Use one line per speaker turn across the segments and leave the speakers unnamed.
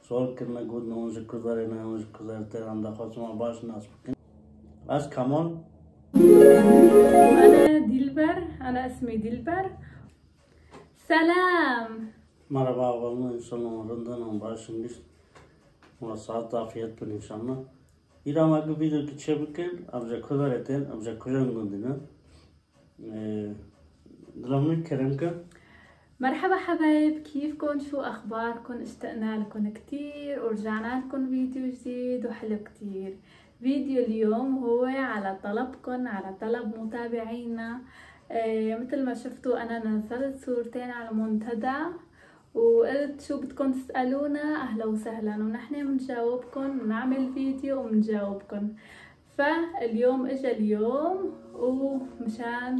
Sol kırna good namuzu kuzarı namuzu kuzarı teranda khosma baş nas bugün. Az كمان.
أنا ديلبر. أنا اسمي ديلبر. سلام.
Merhaba oğlum, inşallah rından başınız. Saat afiyet olsun inşallah. İram agı video geçebilirken abca kuzar eten, abca kujan gundina. دلمني كرمك.
مرحبا حبايب، كيفكن؟ شو أخباركن؟ اشتقنا لكم كتير ورجعنا لكم فيديو جديد وحلو كتير. فيديو اليوم هو على طلبكن، على طلب متابعينا. مثل ما شفتوا أنا نزلت صورتين على المنتدى وقلت شو بدكن تسألونا أهلا وسهلا، ونحن بنجاوبكن، بنعمل فيديو وبنجاوبكن. فاليوم اجا اليوم ومشان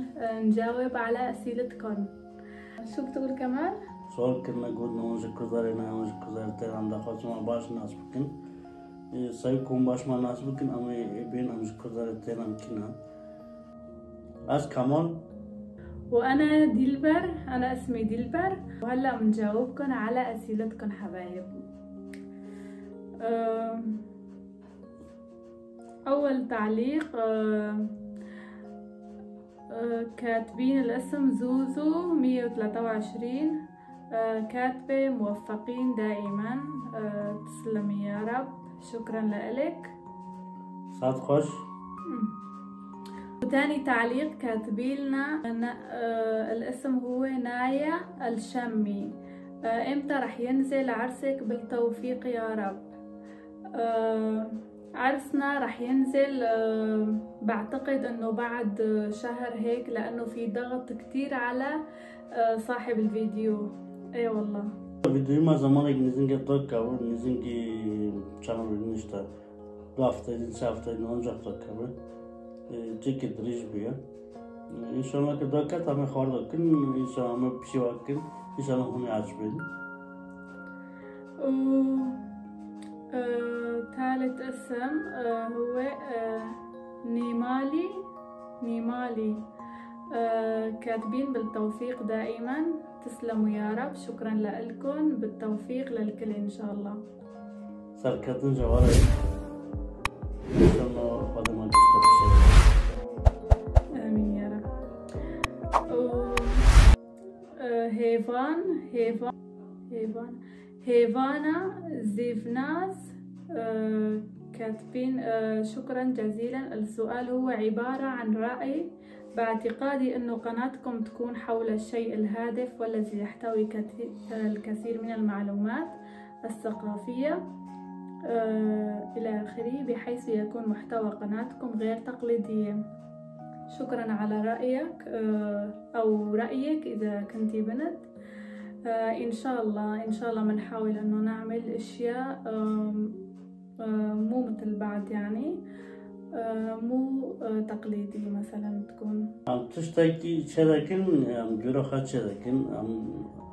نجاوب على أسئلتكن. شو بتقول كمان؟
Sol kırna good namuzu kuzarı namuzu kuzarı teranda khosma baş nas bugün. Sayı kum başma nas bugün ama ben namuzu kuzarı teram kina. Az كمان.
وأنا ديلبر. أنا اسمي ديلبر وهلا بنجاوبكن على أسئلتكن حبايب. أول تعليق كاتبين الاسم زوزو 123. كاتبة موفقين دائما. تسلمي يا رب، شكرا لك.
Saat خوش.
وتاني تعليق كاتبيلنا الاسم هو نايا الشمي. امتى رح ينزل عرسك؟ بالتوفيق يا رب. عرسنا رح ينزل بعتقد انه بعد شهر هيك، لانه في ضغط كتير على صاحب الفيديو. اي والله.
Videoyu ma zamana ginizin ki dört kavur, ginizin ki çanırın işte. Bu haftaydı, iki haftaydı, onca hafta kavur. Çekil diriş bu ya. İnşallah ki dört kat ama khar bakın, inşallah ama bir şey bakın, inşallah onu açmayın.
ثالث اسم هو نيمالي. كاتبين بالتوفيق دائما. تسلموا يا رب، شكرا لكم، بالتوفيق للكل ان شاء الله.
Sarkatın cevabı. İnşallah adama güçlü bir şey.
آمين يا رب. هيفانا زيفناز كاتبين شكرا جزيلا. السؤال هو عبارة عن رأي. باعتقادي انه قناتكم تكون حول الشيء الهادف والذي يحتوي الكثير من المعلومات الثقافية الى اخره، بحيث يكون محتوى قناتكم غير تقليدية. شكرا على رأيك او رأيك اذا كنتي بنت. ان شاء الله بنحاول انه نعمل اشياء مو مثل بعد، يعني مو تقليدي مثلا تكون.
Am tuştaki çedakin, am bürokat çedakin,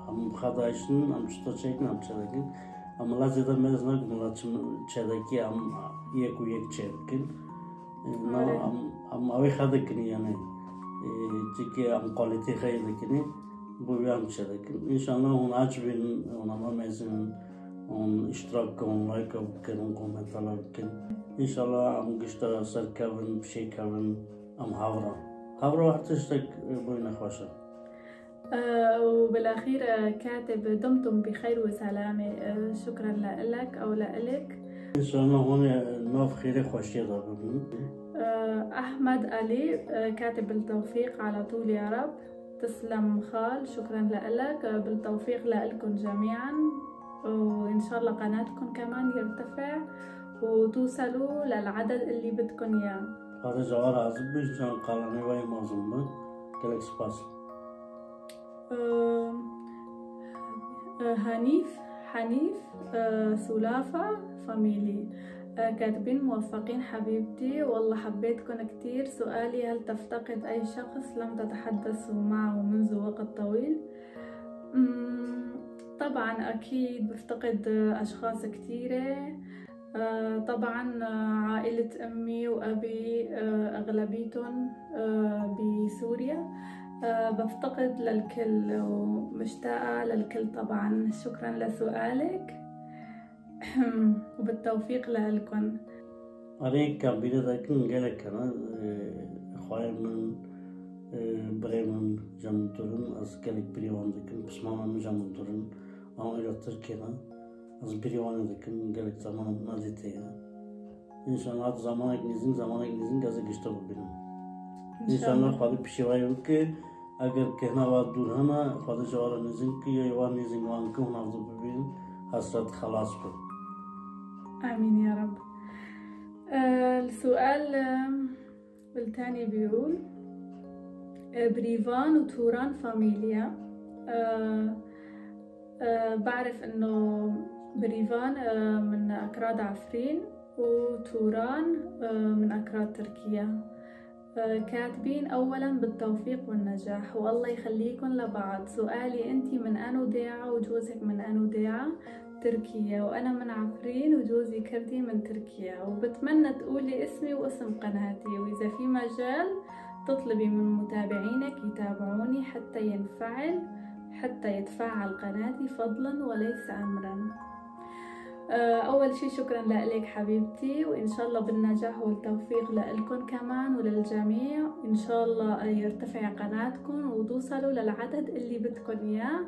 am khadaşın, am tuştakin, am çedakin. Am lazeda meznak mulaçım çedaki, am yek çedakin. Am avi khadakin yani. Çünkü am kalite khaydakin. Bu yam çedakin. İnşallah onu açbin, ona mezun. On iştirak on like yapın, on komentarlar yapın. İnşallah am güçta sarkavın, bir şey kavın, am havra artistik boyuna خوشة.
وبالأخير كاتب دمتم بخير وسلامة. شكرا لك أو لك.
İnşallah onu naf خير خوشية ضربين.
أحمد علي كاتب بالتوفيق على طول يا رب. تسلم خال، شكرا لك، بالتوفيق لكم جميعا، وإن شاء الله قناتكم كمان يرتفع وتوصلوا للعدد اللي بدكم إياه.
هذا جوار عزب إنشان قالني وين مازومة كلك سباس.
حنيف سلافة فاميلي كاتبين موفقين حبيبتي، والله حبيتكم كتير. سؤالي هل تفتقد أي شخص لم تتحدثوا معه منذ وقت طويل؟ طبعا أكيد بفتقد أشخاص كتيرة. طبعا عائلة أمي وأبي أغلبيتهم بسوريا. بفتقد للكل ومشتاقة للكل طبعا. شكرا لسؤالك. وبالتوفيق لكم.
عليك كابينة لكن جالك أنا خواهر من بريمن جامدورن از جالك بريوان لكن بس ما من جامدورن أو إلى تركيا از بريوان لكن جالك زمان نازيتها إن شاء الله زمانك نزين جازة قشطة ببينم إن شاء الله خالي بشواي وكي اگر كهنا واد دور هنا خالي جوارا نزين كي يوان نزين وان كون عبدو ببين حسرت خلاص بو.
آمين يا رب. السؤال الثاني بيقول بريفان وتوران فاميليا. بعرف انه بريفان من اكراد عفرين وتوران من اكراد تركيا. كاتبين اولا بالتوفيق والنجاح والله يخليكم لبعض. سؤالي انتي من انو ديعة وجوزك من انو ديعة؟ تركيا. وانا من عفرين وجوزي كردي من تركيا. وبتمنى تقولي اسمي واسم قناتي واذا في مجال تطلبي من متابعينك يتابعوني حتى يتفاعل قناتي فضلا وليس امرا. اول شي شكرا لك حبيبتي وان شاء الله بالنجاح والتوفيق لكم كمان وللجميع. ان شاء الله يرتفع قناتكم وتوصلوا للعدد اللي بدكم اياه.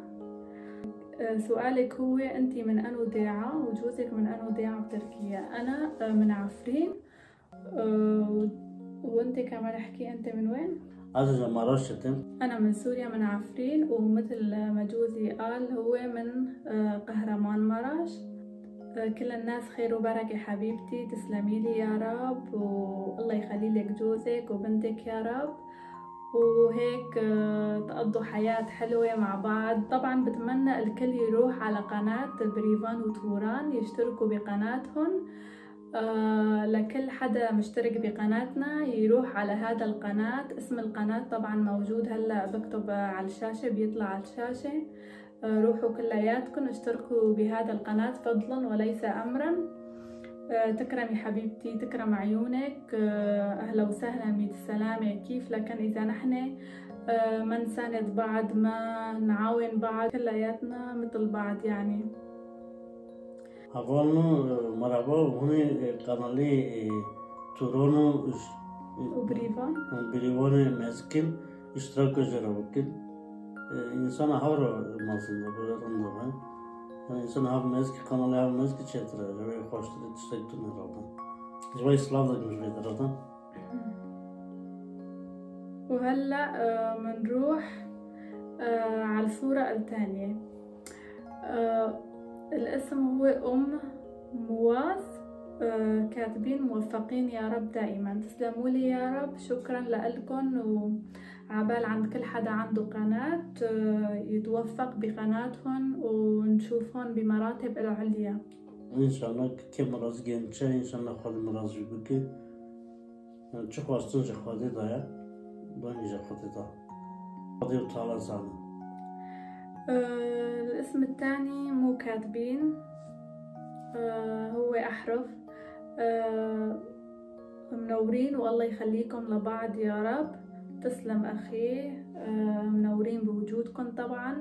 سؤالك هو انتي من انو ديعة وجوزك من انو ديعة بتركيا؟ انا من عفرين. وانت كمان احكي انت من وين؟
عزيزة مراشة.
انا من سوريا من عفرين ومثل ما جوزي قال هو من قهرمان مراش. كل الناس خير وبركة حبيبتي. تسلمي لي يا رب والله يخلي لك جوزك وبنتك يا رب وهيك تقضوا حياة حلوة مع بعض. طبعا بتمنى الكل يروح على قناة بريفان وتوران يشتركوا بقناتهم. لكل حدا مشترك بقناتنا يروح على هذا القناة. اسم القناة طبعا موجود هلا بكتب على الشاشة بيطلع على الشاشة. روحوا كلياتكم اشتركوا بهذا القناة فضلا وليس امرا. تكرمي حبيبتي تكرم عيونك. اهلا وسهلا ميت السلامة. كيف لكن اذا نحن ما نساند بعض ما نعاون بعض كلياتنا مثل بعض يعني.
أقولنا مرحبا وهنا قنالي تورونو وبريفان مسكين اشتراك جربكن إنسان هاورا مازن برندمان إنسان هاو مسك قنالي هاو مسك تشتري جوي خوشتري تشتري نرادا جوي سلاف دك مش بيدرادا.
وهلا منروح على الصورة الثانية. الاسم هو مواس. كاتبين موفقين يا رب دائما. تسلموا لي يا رب. شكرا لكم وعبال عند كل حدا عنده قناة يتوفق بقناتهم ونشوفهم بمراتب العليا
إن شاء الله. كم راز جنشة إن شاء الله خالي مراز يبكي çok vastınca خالي دايا دونيجا خالي دا خالي وطالع زانا.
الاسم الثاني مو كاتبين. هو أحرف. منورين والله يخليكم لبعض يا رب. تسلم أخي. منورين بوجودكم طبعا.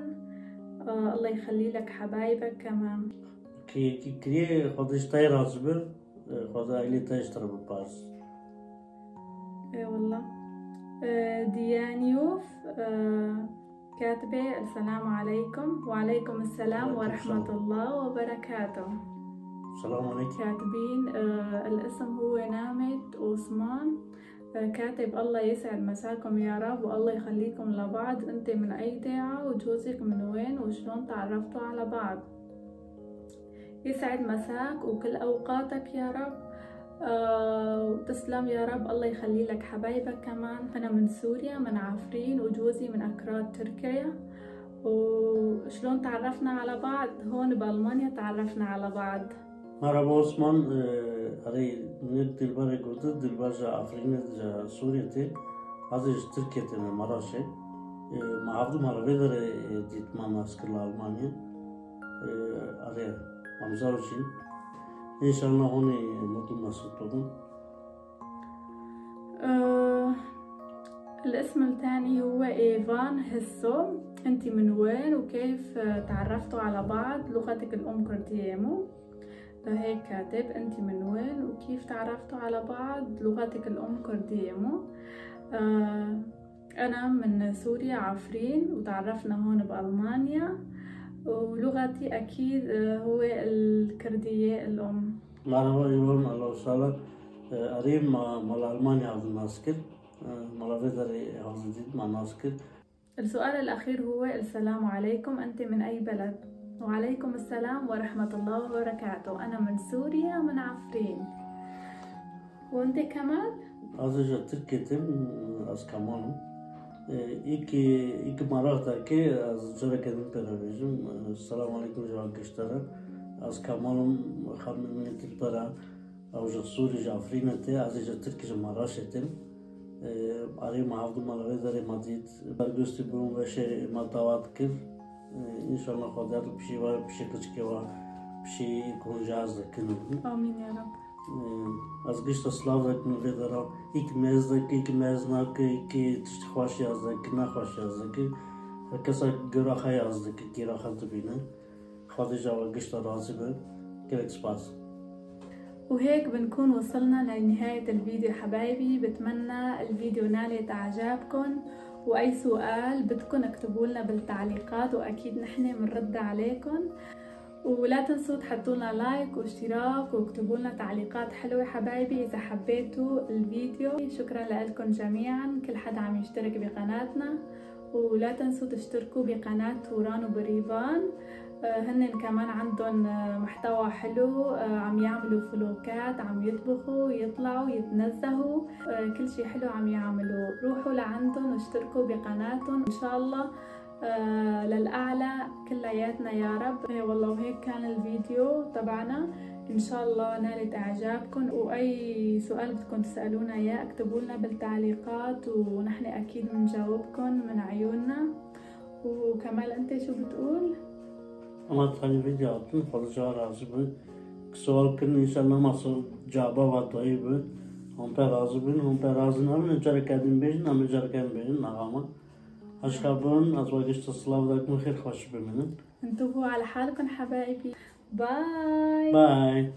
الله يخلي لك حبايبك كمان.
كي كريه خدش تاي رازبر خدا إلي تايش ترى باس.
إيه والله. ديانيوف كاتبة السلام عليكم. وعليكم السلام ورحمة الله وبركاته.
السلام عليكم.
كاتبين الاسم هو نامت عثمان. كاتب الله يسعد مساكم يا رب والله يخليكم لبعض. انت من اي داعة وجوزك من وين وشلون تعرفتوا على بعض؟ يسعد مساك وكل اوقاتك يا رب. تسلم يا رب. الله يخلي لك حبايبك كمان. انا من سوريا من عفرين وجوزي من اكراد تركيا. وشلون تعرفنا على بعض؟ هون بألمانيا تعرفنا على بعض.
مرحبا عثمان. أري نيت دلبارة قلت دلبار جا عفرين جا سوريا تي عزيز تركيا تي من مراشة ما عبدو مرحبا در ديت ما ناسكر لألمانيا. أري أمزاروشين إن شاء الله هوني مدو مسطورون.
الاسم الثاني هو إيفان هسو. انتي من وين وكيف تعرفتوا على بعض؟ لغتك الأم كردية مو؟ هيك كاتب انت من وين وكيف تعرفتوا على بعض، لغتك الام كردية مو؟ انا من سوريا عفرين وتعرفنا هون بألمانيا، ولغتي اكيد هو الكردية الام.
مرحبا يوم الله وسهلا. أريم مال ألمانيا عبد الناصر مالافيدري عزيزي مع ناصر.
السؤال الأخير هو السلام عليكم، أنت من أي بلد؟ وعليكم السلام ورحمة الله وبركاته، أنا من سوريا من عفرين. وأنت كمال؟
Azıcık Türkiye'den az kamalım. İki marahtaki az cörekedim perabijim. Selamun aleyküm cevap gösteren. Az kamalım hamimini tilpara. Avcı Suri Jafrinete azıcık Türkiye maraşetim. Arayım havdum alavedare madid. Bergüstü bunun ve şey madavat kir. İnşallah kadar bir şey var, bir şey küçük var, bir şey konuşacağız da kınırım.
Amin ya Rab.
Az gishta slavdak në vedara, ik mezdak, ik meznak, ik të khwash yazdak, na khwash yazdak, kesa göraha yazdak, giraha të bine. خديجة وقشطة رازبة كلك سباس.
وهيك بنكون وصلنا لنهاية الفيديو حبايبي، بتمنى الفيديو نالت اعجابكم، واي سؤال بدكم اكتبوا لنا بالتعليقات واكيد نحن بنرد عليكم. ولا تنسوا تحطوا لنا لايك واشتراك واكتبوا لنا تعليقات حلوة حبايبي إذا حبيتوا الفيديو. شكرا لكم جميعا، كل حدا عم يشترك بقناتنا. ولا تنسوا تشتركوا بقناة توران وبريفان، هن كمان عندهم محتوى حلو، عم يعملوا فلوكات، عم يطبخوا يطلعوا يتنزهوا، كل شي حلو عم يعملوا. روحوا لعندهم واشتركوا بقناتهم إن شاء الله للأعلى كلياتنا يا رب. والله وهيك كان الفيديو تبعنا، إن شاء الله نالت إعجابكم. وأي سؤال بدكم تسألونا إياه اكتبوا لنا بالتعليقات ونحن أكيد بنجاوبكم من عيوننا. وكمال أنت شو بتقول؟
أنا تاني فيديو عطن خديجة رازبة سؤال كن إن شاء الله مصر جابا وطيبة هم برازبين هم برازن هم نجار كادين بيجن هم نجار كادين بيجن نعمة أشكابون أزواجش تصلاف ذاك من خير خوش بمنن.
انتبهوا على حالكم حبايبي. باي
باي.